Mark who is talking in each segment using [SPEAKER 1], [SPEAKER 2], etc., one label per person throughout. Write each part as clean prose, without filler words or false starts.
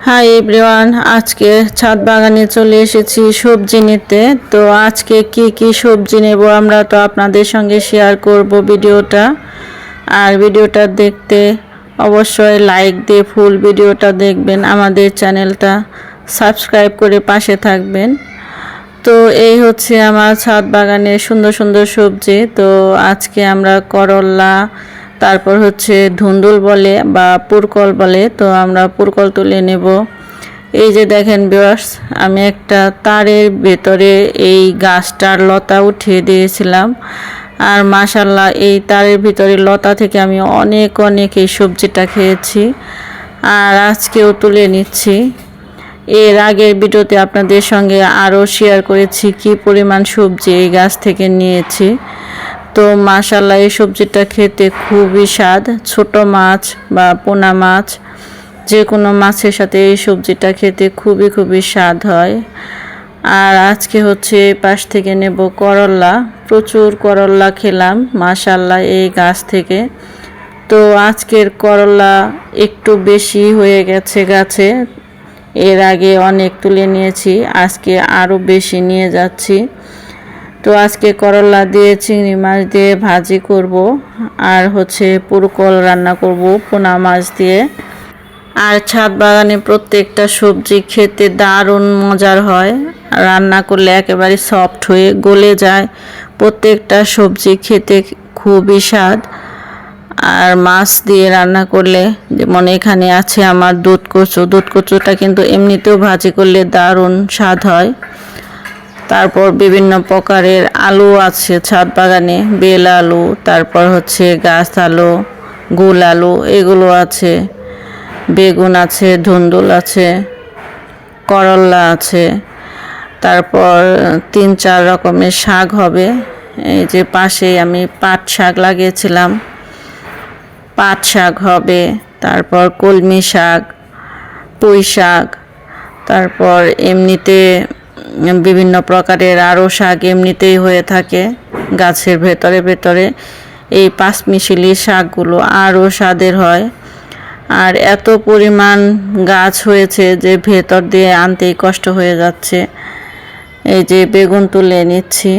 [SPEAKER 1] Hi everyone, আজকে ছাদ বাগানে চলে এসেছি সবজি নিতে। তো আজকে কি কি সবজি নেব আমরা তো আপনাদের সঙ্গে শেয়ার করব ভিডিওটা। আর ভিডিওটা দেখতে অবশ্যই লাইক দিয়ে ফুল ভিডিওটা দেখবেন, আমাদের চ্যানেলটা সাবস্ক্রাইব করে পাশে থাকবেন। তো এই হচ্ছে আমার ছাদ বাগানে সুন্দর সুন্দর সবজি। তো আজকে আমরা করলা, তারপর হচ্ছে ধুন্দুল বলে বা পুরকল বলে, তো আমরা পুরকল তুলে নেব। এই যে দেখেন ভিউয়ার্স, আমি একটা তারের ভেতরে এই গাছটার লতা উঠিয়ে দিয়েছিলাম। আর মাশাল্লাহ এই তারের ভিতরে লতা থেকে আমি অনেক অনেক এই সবজিটা খেয়েছি, আর আজকেও তুলে নিচ্ছি। এর আগের ভিডিওতে আপনাদের সঙ্গে আরও শেয়ার করেছি কি পরিমাণ সবজি এই গাছ থেকে নিয়েছি। তো মাশাল্লাহ এই সবজিটা খেতে খুবই স্বাদ। ছোট মাছ বা পোনা মাছ, যে কোনো মাছের সাথে এই সবজিটা খেতে খুবই খুবই স্বাদ হয়। আর আজকে হচ্ছে পাশ থেকে নেব করলা। প্রচুর করলা খেলাম মাশাল্লাহ এই গাছ থেকে। তো আজকের করলা একটু বেশি হয়ে গেছে গাছে, এর আগে অনেক তুলে নিয়েছি, আজকে আরও বেশি নিয়ে যাচ্ছি। তো আজকে করলা দিয়ে চিংড়ি মাছ দিয়ে ভাজি করব, আর হচ্ছে পুরকল রান্না করব পোনা মাছ দিয়ে। আর ছাদ বাগানে প্রত্যেকটা সবজি খেতে দারুণ মজার হয়, রান্না করলে একেবারে সফট হয়ে গলে যায়। প্রত্যেকটা সবজি খেতে খুবই স্বাদ। আর মাছ দিয়ে রান্না করলে, যেমন এখানে আছে আমার দুধ কচু, দুধ কচুটা কিন্তু এমনিতেও ভাজি করলে দারুণ স্বাদ হয়। তারপর বিভিন্ন প্রকারের আলু আছে ছাদ বাগানে, বেল আলু, তারপর হচ্ছে গাছ আলু, গোল আলু, এগুলো আছে। বেগুন আছে, ধুন্দুল আছে, করলা আছে। তারপর 3-4 রকমের শাক হবে। এই যে পাশেই আমি পাট শাক লাগিয়েছিলাম, পাট শাক হবে। তারপর কলমি শাক, পুঁই শাক, তারপর এমনিতে বিভিন্ন প্রকারের আরও শাক এমনিতেই হয়ে থাকে গাছের ভেতরে ভেতরে। এই পাঁচমিশালি শাকগুলো আরও স্বাদের হয়। আর এত পরিমাণ গাছ হয়েছে যে ভেতর দিয়ে আনতেই কষ্ট হয়ে যাচ্ছে। এই যে বেগুন তুলে নিচ্ছি।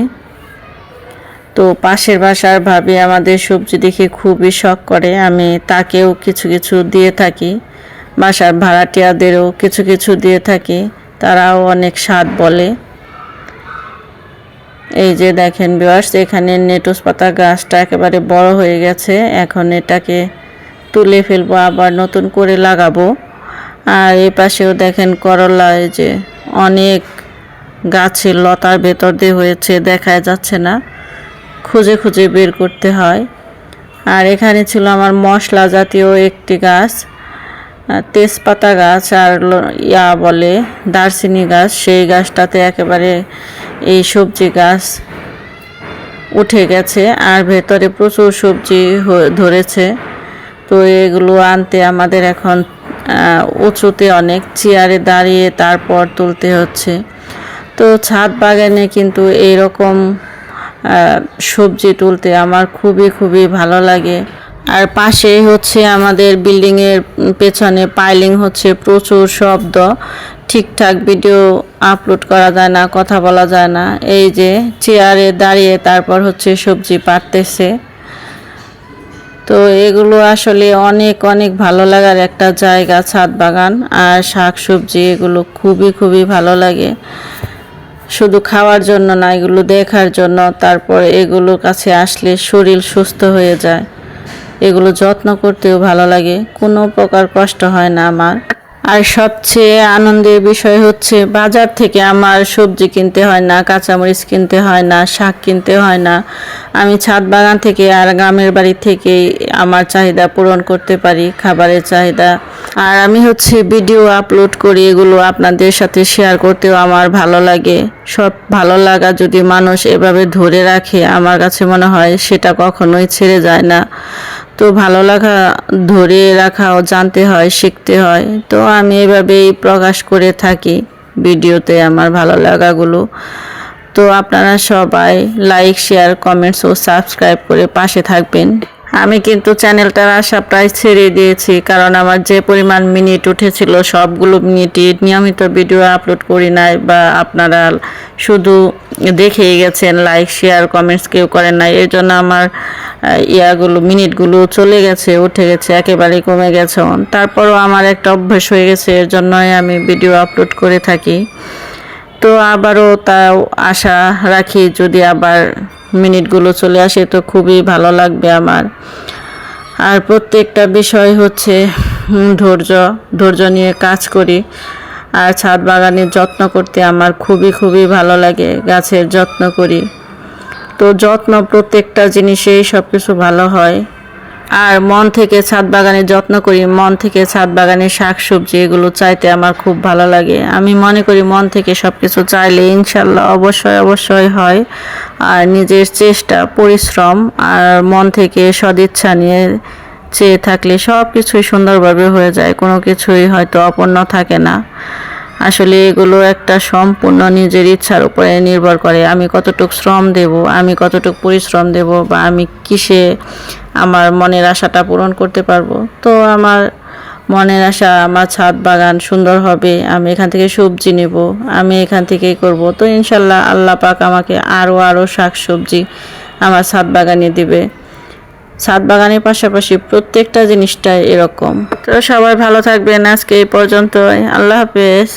[SPEAKER 1] তো পাশের বাসার ভাবি আমাদের সবজি দেখে খুবই শখ করে, আমি তাকেও কিছু কিছু দিয়ে থাকি, বাসার ভাড়াটিয়াদেরও কিছু কিছু দিয়ে থাকি, তারাও অনেক স্বাদ বলে। এই যে দেখেন ভিউয়ার্স, এখানে লেটুস পাতা গাছটা একেবারে বড় হয়ে গেছে, এখন এটাকে তুলে ফেলবো, আবার নতুন করে লাগাবো। আর এই পাশেও দেখেন করলা, এই যে অনেক গাছের লতার ভেতর দিয়ে হয়েছে, দেখা যাচ্ছে না, খুঁজে খুঁজে বের করতে হয়। আর এখানে ছিল আমার মশলা জাতীয় একটি গাছ, তেজপাতা গাছ, আর বলে দারচিনি গাছ। সেই গাছটাতে একেবারে এই সবজি গাছ উঠে গেছে, আর ভেতরে প্রচুর সবজি ধরেছে। তো এগুলো আনতে আমাদের এখন উঁচুতে অনেক, চেয়ারে দাঁড়িয়ে তারপর তুলতে হচ্ছে। তো ছাদ বাগানে কিন্তু এইরকম সবজি তুলতে আমার খুবই খুবই ভালো লাগে। আর পাশে হচ্ছে আমাদের বিল্ডিংয়ের পেছনে পাইলিং হচ্ছে, প্রচুর শব্দ, ঠিকঠাক ভিডিও আপলোড করা যায় না, কথা বলা যায় না। এই যে চেয়ারে দাঁড়িয়ে তারপর হচ্ছে সবজি পাড়তেছে। তো এগুলো আসলে অনেক অনেক ভালো লাগার একটা জায়গা ছাদ বাগান। আর শাক সবজি এগুলো খুবই খুবই ভালো লাগে, শুধু খাওয়ার জন্য না, এগুলো দেখার জন্য। তারপর এগুলোর কাছে আসলে শরীর সুস্থ হয়ে যায়, এগুলো যত্ন করতেও ভালো লাগে, কোনো প্রকার কষ্ট হয় না আমার। আর সবচেয়ে আনন্দের বিষয় হচ্ছে বাজার থেকে আমার সবজি কিনতে হয় না, কাঁচামরিচ কিনতে হয় না, শাক কিনতে হয় না। আমি ছাদ বাগান থেকে আর গ্রামের বাড়ি থেকেই আমার চাহিদা পূরণ করতে পারি, খাবারের চাহিদা। আর আমি হচ্ছে ভিডিও আপলোড করি, এগুলো আপনাদের সাথে শেয়ার করতেও আমার ভালো লাগে। সব ভালো লাগা যদি মানুষ এভাবে ধরে রাখে, আমার কাছে মনে হয় সেটা কখনোই ছেড়ে যায় না। তো ভালো লাগা ধরে রাখাও জানতে হয়, শিখতে হয়। তো আমি এভাবেই প্রকাশ করে থাকি ভিডিওতে আমার ভালো লাগাগুলো। তো আপনারা সবাই লাইক, শেয়ার, কমেন্টস ও সাবস্ক্রাইব করে পাশে থাকবেন। আমি কিন্তু চ্যানেলটার আশা প্রায় ছেড়ে দিয়েছি, কারণ আমার যে পরিমাণ মিনিট উঠেছিল সবগুলো মিনিটই নিয়মিত ভিডিও আপলোড করি নাই, বা আপনারা শুধু দেখেই গেছেন, লাইক শেয়ার কমেন্টস কেউ করেন নাই। এর জন্য আমার মিনিটগুলো চলে গেছে, উঠে গেছে, একেবারেই কমে গেছে। তারপরও আমার একটা অভ্যাস হয়ে গেছে, এর জন্যই আমি ভিডিও আপলোড করে থাকি। তো আবারও তাও আশা রাখি, যদি আবার মিনিটগুলো চলে আসে তো খুবই ভালো লাগবে আমার। আর প্রত্যেকটা বিষয় হচ্ছে ধৈর্য নিয়ে কাজ করি। আর ছাদ বাগানের যত্ন করতে আমার খুবই ভালো লাগে, গাছের যত্ন করি। তো যত্ন প্রত্যেকটা জিনিসেই সব কিছু ভালো হয়। আর মন থেকে ছাদ বাগানের যত্ন করি, মন থেকে ছাদ বাগানের শাকসবজি এগুলো চাইতে আমার খুব ভালো লাগে। আমি মনে করি মন থেকে সব কিছু চাইলে ইনশাল্লাহ অবশ্যই হয়। আর নিজের চেষ্টা, পরিশ্রম আর মন থেকে সদিচ্ছা নিয়ে চেয়ে থাকলে সব কিছুই সুন্দরভাবে হয়ে যায়, কোনো কিছুই হয়তো অপূর্ণ থাকে না। আসলে এগুলো একটা সম্পূর্ণ নিজের ইচ্ছার উপরে নির্ভর করে, আমি কতটুকু শ্রম দেব, আমি কতটুকু পরিশ্রম দেব, বা আমি কিসে আমার মনের আশাটা পূরণ করতে পারবো। তো আমার মনের আশা আমার ছাদ বাগান সুন্দর হবে, আমি এখান থেকে সবজি নেব, আমি এখান থেকেই করব। তো ইনশাল্লাহ আল্লাহ পাক আমাকে আরও শাকসবজি আমার ছাদ বাগানে দিবে। ছাদ বাগানের পাশাপাশি প্রত্যেকটা জিনিসটাই এরকম। তো সবাই ভালো থাকবেন, আজকে এই পর্যন্তই, আল্লাহ হাফেজ।